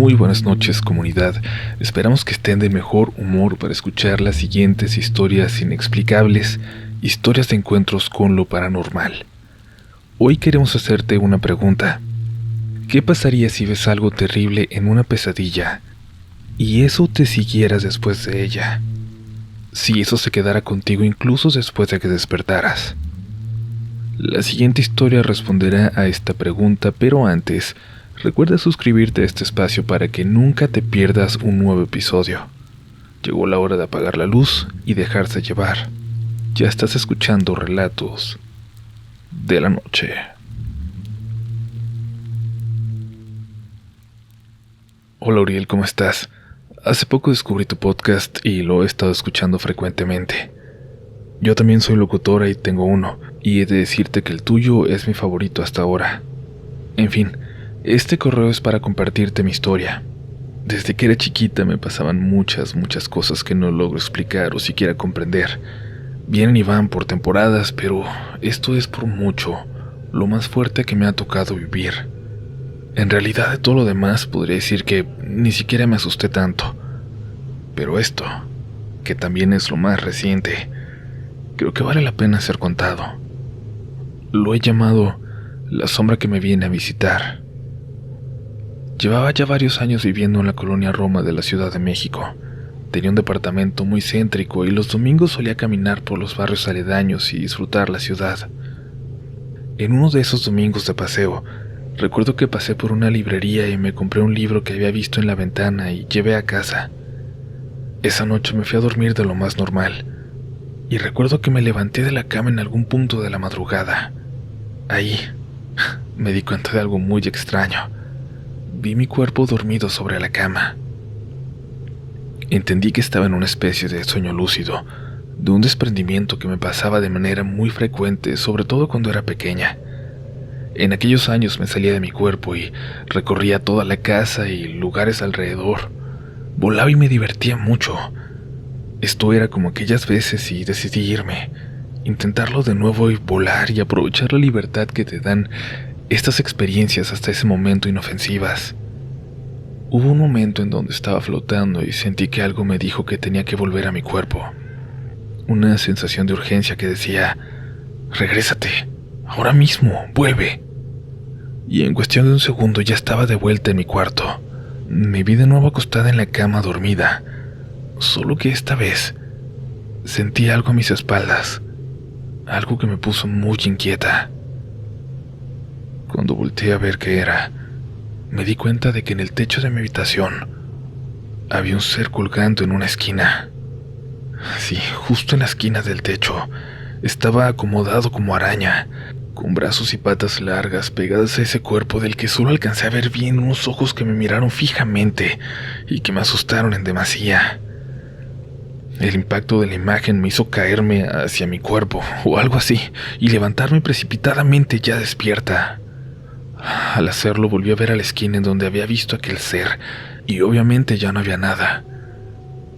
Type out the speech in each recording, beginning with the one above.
Muy buenas noches, comunidad. Esperamos que estén de mejor humor para escuchar las siguientes historias inexplicables, historias de encuentros con lo paranormal. Hoy queremos hacerte una pregunta. ¿Qué pasaría si ves algo terrible en una pesadilla y eso te siguieras después de ella? Si eso se quedara contigo incluso después de que despertaras. La siguiente historia responderá a esta pregunta, pero antes, recuerda suscribirte a este espacio para que nunca te pierdas un nuevo episodio. Llegó la hora de apagar la luz y dejarse llevar. Ya estás escuchando Relatos de la Noche. Hola Uriel, ¿cómo estás? Hace poco descubrí tu podcast y lo he estado escuchando frecuentemente. Yo también soy locutora y tengo uno, y he de decirte que el tuyo es mi favorito hasta ahora. En fin, este correo es para compartirte mi historia. Desde que era chiquita me pasaban muchas cosas que no logro explicar o siquiera comprender. Vienen y van por temporadas, pero esto es por mucho lo más fuerte que me ha tocado vivir. En realidad de todo lo demás podría decir que ni siquiera me asusté tanto. Pero esto, que también es lo más reciente, creo que vale la pena ser contado. Lo he llamado la sombra que me viene a visitar. Llevaba ya varios años viviendo en la colonia Roma de la Ciudad de México. Tenía un departamento muy céntrico y los domingos solía caminar por los barrios aledaños y disfrutar la ciudad. En uno de esos domingos de paseo, recuerdo que pasé por una librería y me compré un libro que había visto en la ventana y llevé a casa. Esa noche me fui a dormir de lo más normal. Y recuerdo que me levanté de la cama en algún punto de la madrugada. Ahí me di cuenta de algo muy extraño. Vi mi cuerpo dormido sobre la cama. Entendí que estaba en una especie de sueño lúcido, de un desprendimiento que me pasaba de manera muy frecuente, sobre todo cuando era pequeña. En aquellos años me salía de mi cuerpo y recorría toda la casa y lugares alrededor. Volaba y me divertía mucho. Esto era como aquellas veces y decidí irme, intentarlo de nuevo y volar y aprovechar la libertad que te dan estas experiencias hasta ese momento inofensivas. Hubo un momento en donde estaba flotando y sentí que algo me dijo que tenía que volver a mi cuerpo. Una sensación de urgencia que decía, regrésate, ahora mismo, vuelve. Y en cuestión de un segundo ya estaba de vuelta en mi cuarto. Me vi de nuevo acostada en la cama dormida. Solo que esta vez sentí algo a mis espaldas, algo que me puso muy inquieta. Cuando volteé a ver qué era, me di cuenta de que en el techo de mi habitación había un ser colgando en una esquina. Sí, justo en la esquina del techo, estaba acomodado como araña, con brazos y patas largas pegadas a ese cuerpo del que solo alcancé a ver bien unos ojos que me miraron fijamente y que me asustaron en demasía. El impacto de la imagen me hizo caerme hacia mi cuerpo, o algo así, y levantarme precipitadamente ya despierta. Al hacerlo volví a ver a la esquina en donde había visto aquel ser, y obviamente ya no había nada.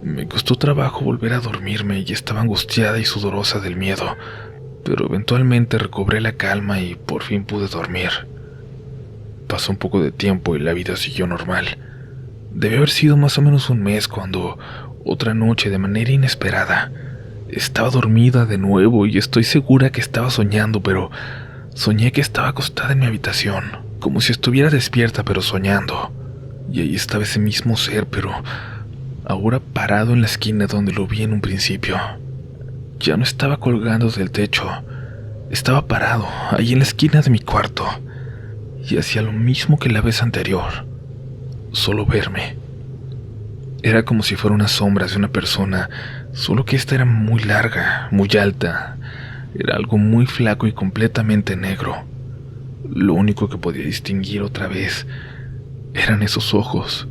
Me costó trabajo volver a dormirme y estaba angustiada y sudorosa del miedo, pero eventualmente recobré la calma y por fin pude dormir. Pasó un poco de tiempo y la vida siguió normal. Debió haber sido más o menos un mes cuando, otra noche, de manera inesperada, estaba dormida de nuevo y estoy segura que estaba soñando, pero soñé que estaba acostada en mi habitación, como si estuviera despierta pero soñando. Y ahí estaba ese mismo ser, pero ahora parado en la esquina donde lo vi en un principio. Ya no estaba colgando del techo, estaba parado ahí en la esquina de mi cuarto y hacía lo mismo que la vez anterior, solo verme. Era como si fuera una sombra de una persona, solo que esta era muy larga, muy alta. Era algo muy flaco y completamente negro. Lo único que podía distinguir otra vez eran esos ojos,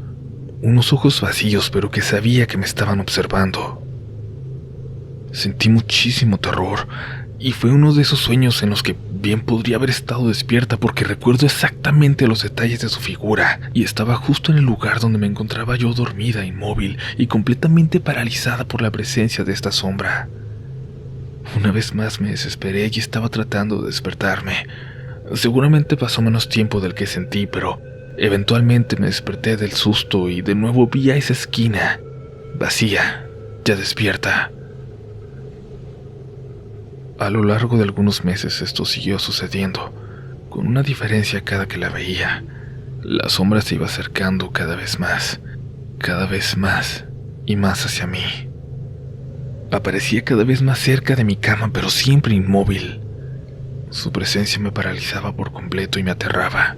unos ojos vacíos, pero que sabía que me estaban observando. Sentí muchísimo terror, y fue uno de esos sueños en los que bien podría haber estado despierta porque recuerdo exactamente los detalles de su figura y estaba justo en el lugar donde me encontraba yo dormida, inmóvil y completamente paralizada por la presencia de esta sombra. Una vez más me desesperé y estaba tratando de despertarme. Seguramente pasó menos tiempo del que sentí, pero Eventualmente me desperté del susto y de nuevo vi a esa esquina, vacía, ya despierta. A lo largo de algunos meses esto siguió sucediendo, con una diferencia cada que la veía. La sombra se iba acercando cada vez más y más hacia mí. Aparecía cada vez más cerca de mi cama, pero siempre inmóvil. Su presencia me paralizaba por completo y me aterraba.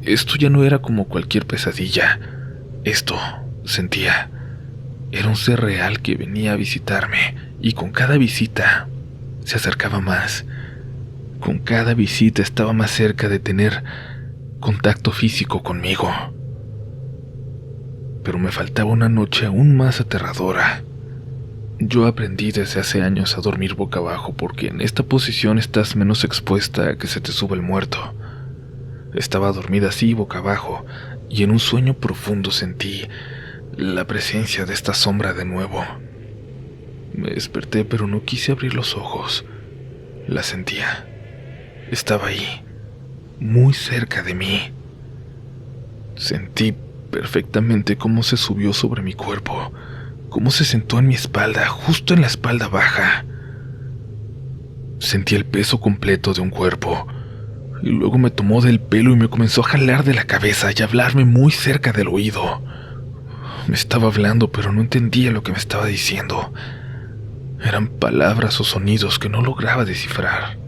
Esto ya no era como cualquier pesadilla. Esto, sentía, era un ser real que venía a visitarme, y con cada visita se acercaba más. Con cada visita estaba más cerca de tener contacto físico conmigo. Pero me faltaba una noche aún más aterradora. Yo aprendí desde hace años a dormir boca abajo porque en esta posición estás menos expuesta a que se te suba el muerto. Estaba dormida así boca abajo y en un sueño profundo sentí la presencia de esta sombra de nuevo. Me desperté pero no quise abrir los ojos. La sentía. Estaba ahí, muy cerca de mí. Sentí perfectamente cómo se subió sobre mi cuerpo, cómo se sentó en mi espalda, justo en la espalda baja. Sentí el peso completo de un cuerpo, y luego me tomó del pelo y me comenzó a jalar de la cabeza y a hablarme muy cerca del oído. Me estaba hablando, pero no entendía lo que me estaba diciendo. Eran palabras o sonidos que no lograba descifrar.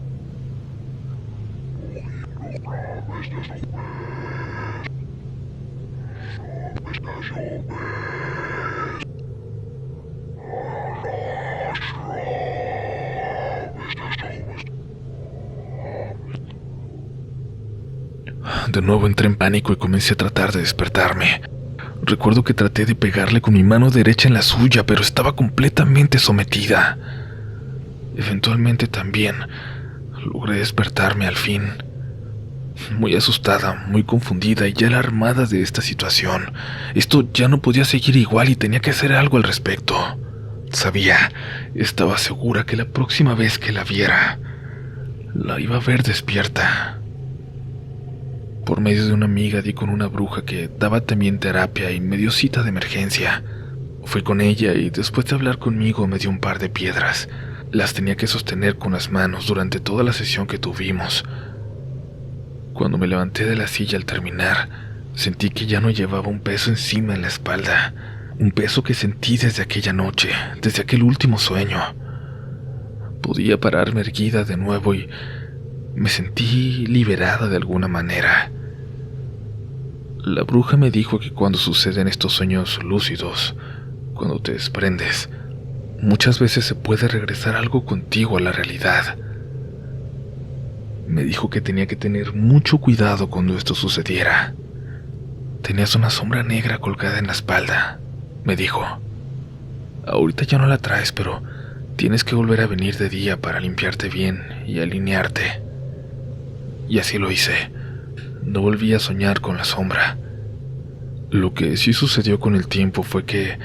De nuevo entré en pánico y comencé a tratar de despertarme. Recuerdo que traté de pegarle con mi mano derecha en la suya, pero estaba completamente sometida. Eventualmente también logré despertarme al fin. Muy asustada, muy confundida y ya alarmada de esta situación. Esto ya no podía seguir igual y tenía que hacer algo al respecto. Estaba segura que la próxima vez que la viera, la iba a ver despierta. Por medio de una amiga di con una bruja que daba también terapia y me dio cita de emergencia. Fui con ella y después de hablar conmigo me dio un par de piedras. Las tenía que sostener con las manos durante toda la sesión que tuvimos. Cuando me levanté de la silla al terminar, sentí que ya no llevaba un peso encima en la espalda. Un peso que sentí desde aquella noche, desde aquel último sueño. Podía pararme erguida de nuevo y me sentí liberada de alguna manera. La bruja me dijo que cuando suceden estos sueños lúcidos, cuando te desprendes, muchas veces se puede regresar algo contigo a la realidad. Me dijo que tenía que tener mucho cuidado cuando esto sucediera. Tenías una sombra negra colgada en la espalda, me dijo. Ahorita ya no la traes, pero tienes que volver a venir de día para limpiarte bien y alinearte. Y así lo hice. No volví a soñar con la sombra. Lo que sí sucedió con el tiempo fue que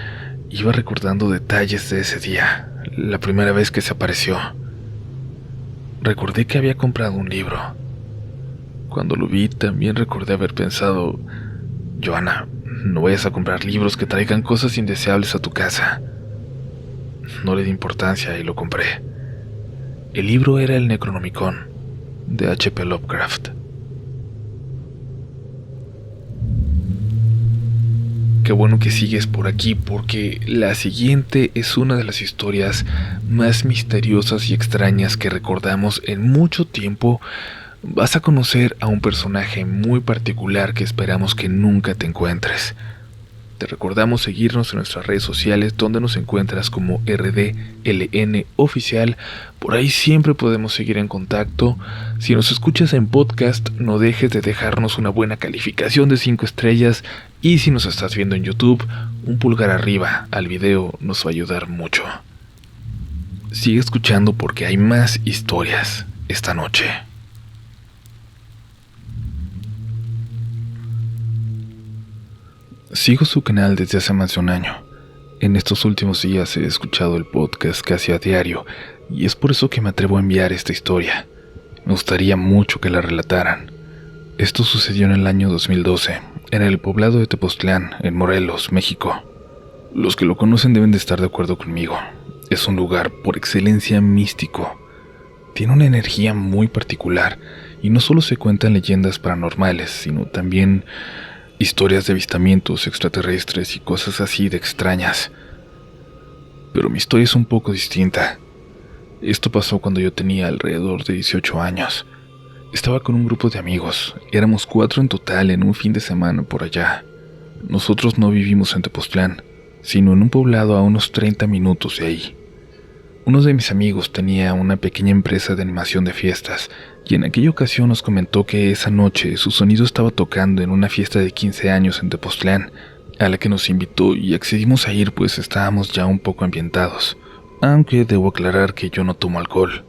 iba recordando detalles de ese día, la primera vez que se apareció. Recordé que había comprado un libro. Cuando lo vi, también recordé haber pensado: Johanna, no vayas a comprar libros que traigan cosas indeseables a tu casa. No le di importancia y lo compré. El libro era el Necronomicon, de H.P. Lovecraft. Qué bueno que sigues por aquí, porque la siguiente es una de las historias más misteriosas y extrañas que recordamos en mucho tiempo. Vas a conocer a un personaje muy particular que esperamos que nunca te encuentres. Te recordamos seguirnos en nuestras redes sociales, donde nos encuentras como RDLN Oficial. Por ahí siempre podemos seguir en contacto. Si nos escuchas en podcast, no dejes de dejarnos una buena calificación de 5 estrellas. Y si nos estás viendo en YouTube, un pulgar arriba al video nos va a ayudar mucho. Sigue escuchando porque hay más historias esta noche. Sigo su canal desde hace más de un año. En estos últimos días he escuchado el podcast casi a diario y es por eso que me atrevo a enviar esta historia. Me gustaría mucho que la relataran. Esto sucedió en el año 2012, en el poblado de Tepoztlán, en Morelos, México. Los que lo conocen deben de estar de acuerdo conmigo. Es un lugar por excelencia místico. Tiene una energía muy particular y no solo se cuentan leyendas paranormales, sino también historias de avistamientos extraterrestres y cosas así de extrañas. Pero mi historia es un poco distinta. Esto pasó cuando yo tenía alrededor de 18 años. Estaba con un grupo de amigos, éramos 4 en total en un fin de semana por allá. Nosotros no vivimos en Tepoztlán, sino en un poblado a unos 30 minutos de ahí. Uno de mis amigos tenía una pequeña empresa de animación de fiestas, y en aquella ocasión nos comentó que esa noche su sonido estaba tocando en una fiesta de 15 años en Tepoztlán, a la que nos invitó y accedimos a ir pues estábamos ya un poco ambientados, aunque debo aclarar que yo no tomo alcohol.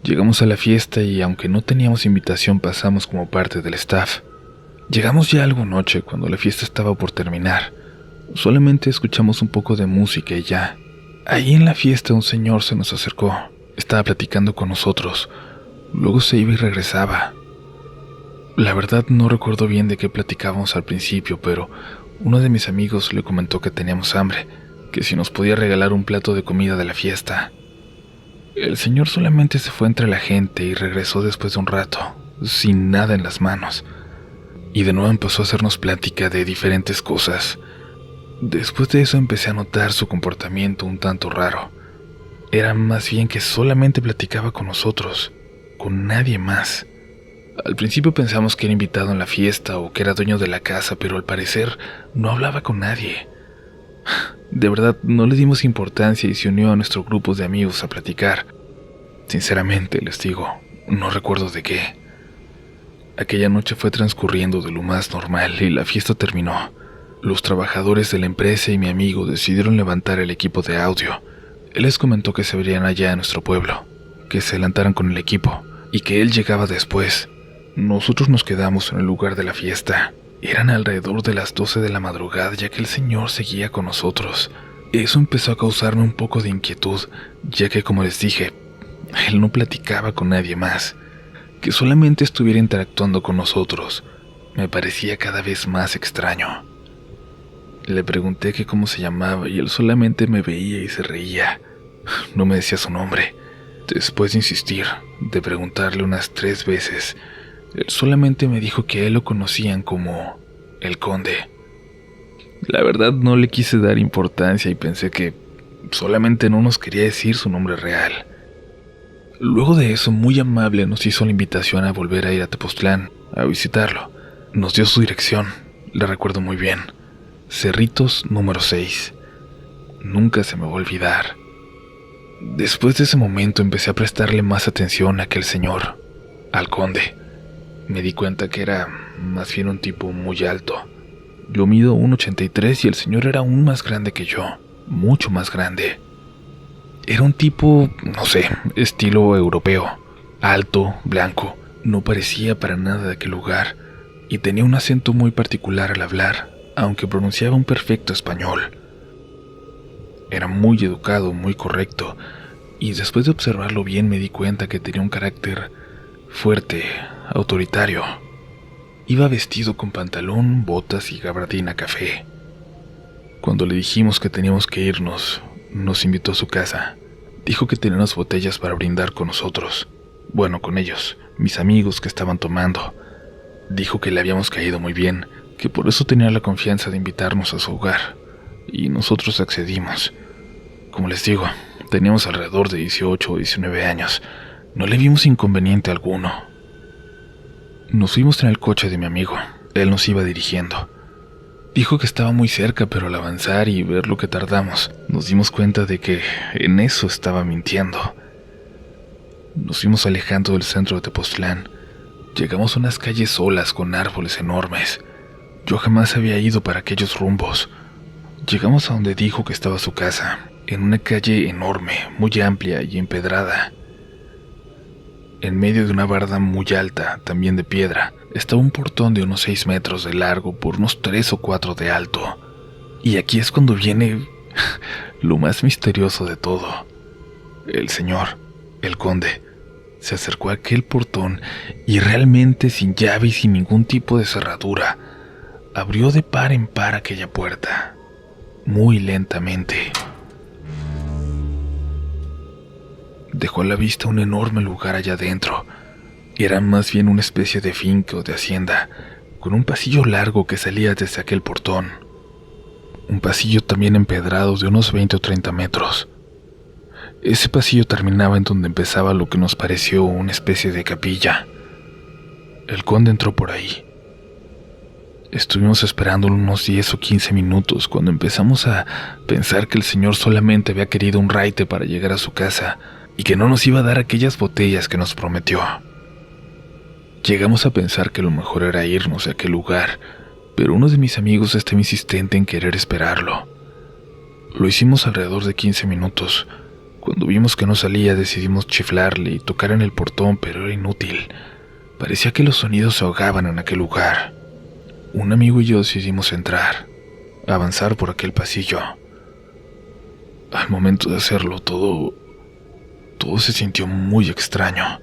Llegamos a la fiesta y aunque no teníamos invitación pasamos como parte del staff. Llegamos ya algo noche cuando la fiesta estaba por terminar. Solamente escuchamos un poco de música y ya. Ahí en la fiesta un señor se nos acercó. Estaba platicando con nosotros. Luego se iba y regresaba. La verdad no recuerdo bien de qué platicábamos al principio, pero uno de mis amigos le comentó que teníamos hambre, que si nos podía regalar un plato de comida de la fiesta. El señor solamente se fue entre la gente y regresó después de un rato, sin nada en las manos. Y de nuevo empezó a hacernos plática de diferentes cosas. Después de eso empecé a notar su comportamiento un tanto raro. Era más bien que solamente platicaba con nosotros, con nadie más. Al principio pensamos que era invitado en la fiesta o que era dueño de la casa, pero al parecer no hablaba con nadie. De verdad, no le dimos importancia y se unió a nuestro grupo de amigos a platicar. Sinceramente, les digo, no recuerdo de qué. Aquella noche fue transcurriendo de lo más normal y la fiesta terminó. Los trabajadores de la empresa y mi amigo decidieron levantar el equipo de audio. Él les comentó que se verían allá en nuestro pueblo, que se adelantaran con el equipo y que él llegaba después. Nosotros nos quedamos en el lugar de la fiesta. Eran alrededor de las 12 de la madrugada ya que el señor seguía con nosotros. Eso empezó a causarme un poco de inquietud, ya que como les dije, él no platicaba con nadie más. Que solamente estuviera interactuando con nosotros me parecía cada vez más extraño. Le pregunté que cómo se llamaba y él solamente me veía y se reía. No me decía su nombre. Después de insistir, de preguntarle unas 3 veces, él solamente me dijo que a él lo conocían como el Conde. La verdad no le quise dar importancia y pensé que solamente no nos quería decir su nombre real. Luego de eso, muy amable, nos hizo la invitación a volver a ir a Tepoztlán, a visitarlo. Nos dio su dirección, la recuerdo muy bien. Cerritos número 6. Nunca se me va a olvidar. Después de ese momento empecé a prestarle más atención a aquel señor, al Conde. Me di cuenta que era más bien un tipo muy alto. Yo mido 1,83 y el señor era aún más grande que yo, mucho más grande. Era un tipo, no sé, estilo europeo, alto, blanco, no parecía para nada de aquel lugar y tenía un acento muy particular al hablar, aunque pronunciaba un perfecto español. Era muy educado, muy correcto, y después de observarlo bien me di cuenta que tenía un carácter fuerte, autoritario. Iba vestido con pantalón, botas y gabardina café. Cuando le dijimos que teníamos que irnos, nos invitó a su casa. Dijo que tenía unas botellas para brindar con nosotros. Bueno, con ellos, mis amigos que estaban tomando. Dijo que le habíamos caído muy bien, que por eso tenía la confianza de invitarnos a su hogar. Y nosotros accedimos. Como les digo, teníamos alrededor de 18 o 19 años. No le vimos inconveniente alguno. Nos fuimos en el coche de mi amigo. Él nos iba dirigiendo. Dijo que estaba muy cerca, pero al avanzar y ver lo que tardamos, nos dimos cuenta de que en eso estaba mintiendo. Nos fuimos alejando del centro de Tepoztlán. Llegamos a unas calles solas con árboles enormes. Yo jamás había ido para aquellos rumbos. Llegamos a donde dijo que estaba su casa, en una calle enorme, muy amplia y empedrada. En medio de una barda muy alta, también de piedra, estaba un portón de unos 6 metros de largo por unos 3 o 4 de alto. Y aquí es cuando viene lo más misterioso de todo. El señor, el conde, Se acercó a aquel portón y realmente sin llave y sin ningún tipo de cerradura, abrió de par en par aquella puerta, muy lentamente. Dejó a la vista un enorme lugar allá adentro. Era más bien una especie de finca o de hacienda, con un pasillo largo que salía desde aquel portón. Un pasillo también empedrado de unos 20 o 30 metros. Ese pasillo terminaba en donde empezaba lo que nos pareció una especie de capilla. El conde entró por ahí. Estuvimos esperándolo unos 10 o 15 minutos cuando empezamos a pensar que el señor solamente había querido un raite para llegar a su casa y que no nos iba a dar aquellas botellas que nos prometió. Llegamos a pensar que lo mejor era irnos de aquel lugar, pero uno de mis amigos estaba insistente en querer esperarlo. Lo hicimos alrededor de 15 minutos. Cuando vimos que no salía, decidimos chiflarle y tocar en el portón, pero era inútil. Parecía que los sonidos se ahogaban en aquel lugar. Un amigo y yo decidimos entrar, avanzar por aquel pasillo. Al momento de hacerlo, todo se sintió muy extraño.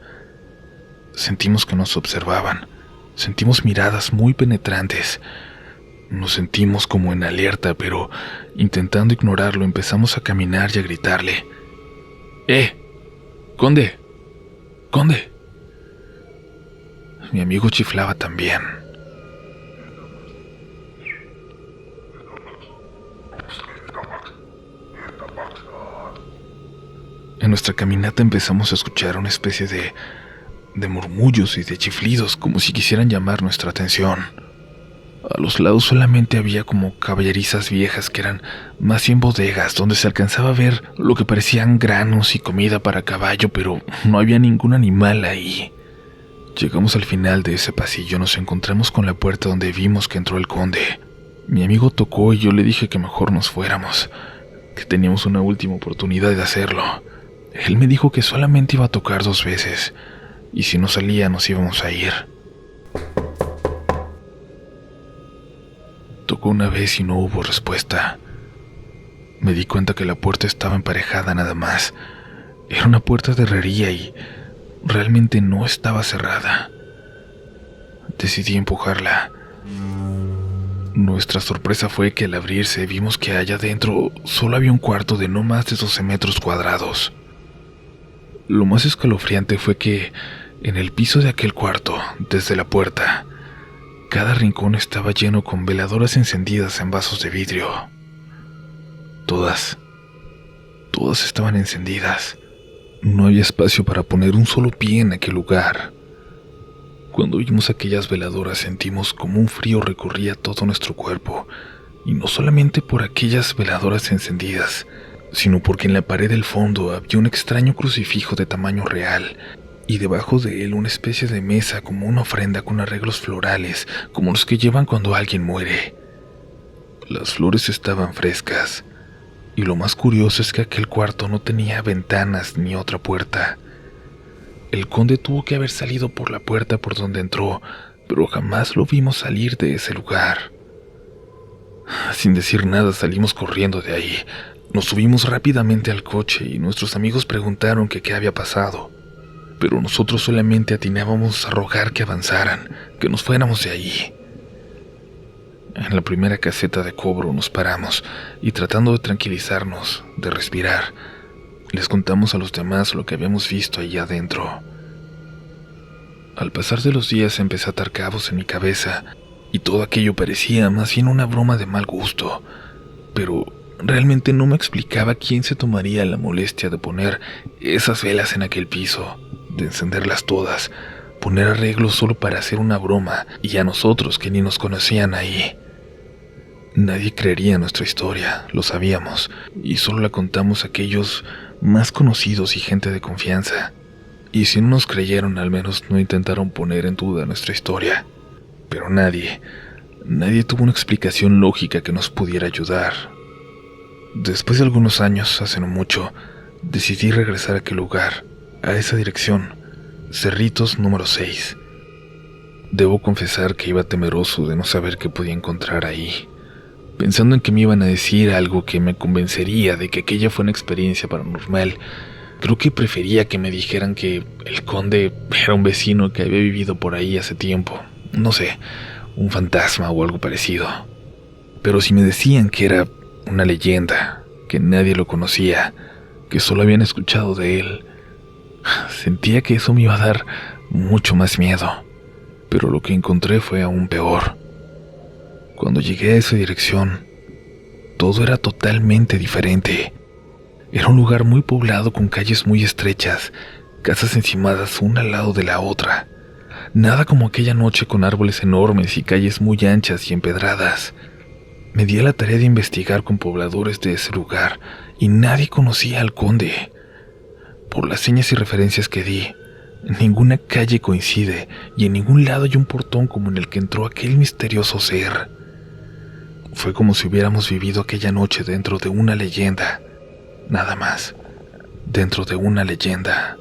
Sentimos que nos observaban, sentimos miradas muy penetrantes. Nos sentimos como en alerta, pero intentando ignorarlo empezamos a caminar y a gritarle: ¡Conde! ¡Conde! Mi amigo chiflaba también. En nuestra caminata empezamos a escuchar una especie de murmullos y de chiflidos, como si quisieran llamar nuestra atención. A los lados solamente había como caballerizas viejas que eran más bien bodegas, donde se alcanzaba a ver lo que parecían granos y comida para caballo, pero no había ningún animal ahí. Llegamos al final de ese pasillo, nos encontramos con la puerta donde vimos que entró el conde. Mi amigo tocó y yo le dije que mejor nos fuéramos, que teníamos una última oportunidad de hacerlo. Él me dijo que solamente iba a tocar 2 veces, y si no salía nos íbamos a ir. Tocó una vez y no hubo respuesta. Me di cuenta que la puerta estaba emparejada nada más. Era una puerta de herrería y realmente no estaba cerrada. Decidí empujarla. Nuestra sorpresa fue que al abrirse vimos que allá adentro solo había un cuarto de no más de 12 metros cuadrados. Lo más escalofriante fue que en el piso de aquel cuarto, desde la puerta, cada rincón estaba lleno con veladoras encendidas en vasos de vidrio. Todas estaban encendidas. No había espacio para poner un solo pie en aquel lugar. Cuando vimos aquellas veladoras sentimos como un frío recorría todo nuestro cuerpo, y no solamente por aquellas veladoras encendidas, sino porque en la pared del fondo había un extraño crucifijo de tamaño real, y debajo de él una especie de mesa como una ofrenda con arreglos florales, como los que llevan cuando alguien muere. Las flores estaban frescas, y lo más curioso es que aquel cuarto no tenía ventanas ni otra puerta. El conde tuvo que haber salido por la puerta por donde entró, pero jamás lo vimos salir de ese lugar. Sin decir nada salimos corriendo de ahí. Nos subimos rápidamente al coche y nuestros amigos preguntaron que qué había pasado, pero nosotros solamente atinábamos a rogar que avanzaran, que nos fuéramos de allí. En la primera caseta de cobro nos paramos y, tratando de tranquilizarnos, de respirar, les contamos a los demás lo que habíamos visto allá adentro. Al pasar de los días empecé a atar cabos en mi cabeza y todo aquello parecía más bien una broma de mal gusto, pero realmente no me explicaba quién se tomaría la molestia de poner esas velas en aquel piso, de encenderlas todas, poner arreglos solo para hacer una broma, y a nosotros que ni nos conocían ahí. Nadie creería nuestra historia, lo sabíamos, y solo la contamos a aquellos más conocidos y gente de confianza. Y si no nos creyeron, al menos no intentaron poner en duda nuestra historia. Pero nadie tuvo una explicación lógica que nos pudiera ayudar. Después de algunos años, hace no mucho, decidí regresar a aquel lugar, a esa dirección, Cerritos número 6. Debo confesar que iba temeroso de no saber qué podía encontrar ahí, pensando en que me iban a decir algo que me convencería de que aquella fue una experiencia paranormal, Creo que prefería que me dijeran que el conde era un vecino que había vivido por ahí hace tiempo. No sé, un fantasma o algo parecido. Pero si me decían que era una leyenda, que nadie lo conocía, que solo habían escuchado de él, sentía que eso me iba a dar mucho más miedo. Pero lo que encontré fue aún peor. Cuando llegué a esa dirección, todo era totalmente diferente. Era un lugar muy poblado con calles muy estrechas, casas encimadas una al lado de la otra. Nada como aquella noche con árboles enormes y calles muy anchas y empedradas. Me di a la tarea de investigar con pobladores de ese lugar y nadie conocía al conde. Por las señas y referencias que di, ninguna calle coincide y en ningún lado hay un portón como en el que entró aquel misterioso ser. Fue como si hubiéramos vivido aquella noche dentro de una leyenda. Nada más, dentro de una leyenda.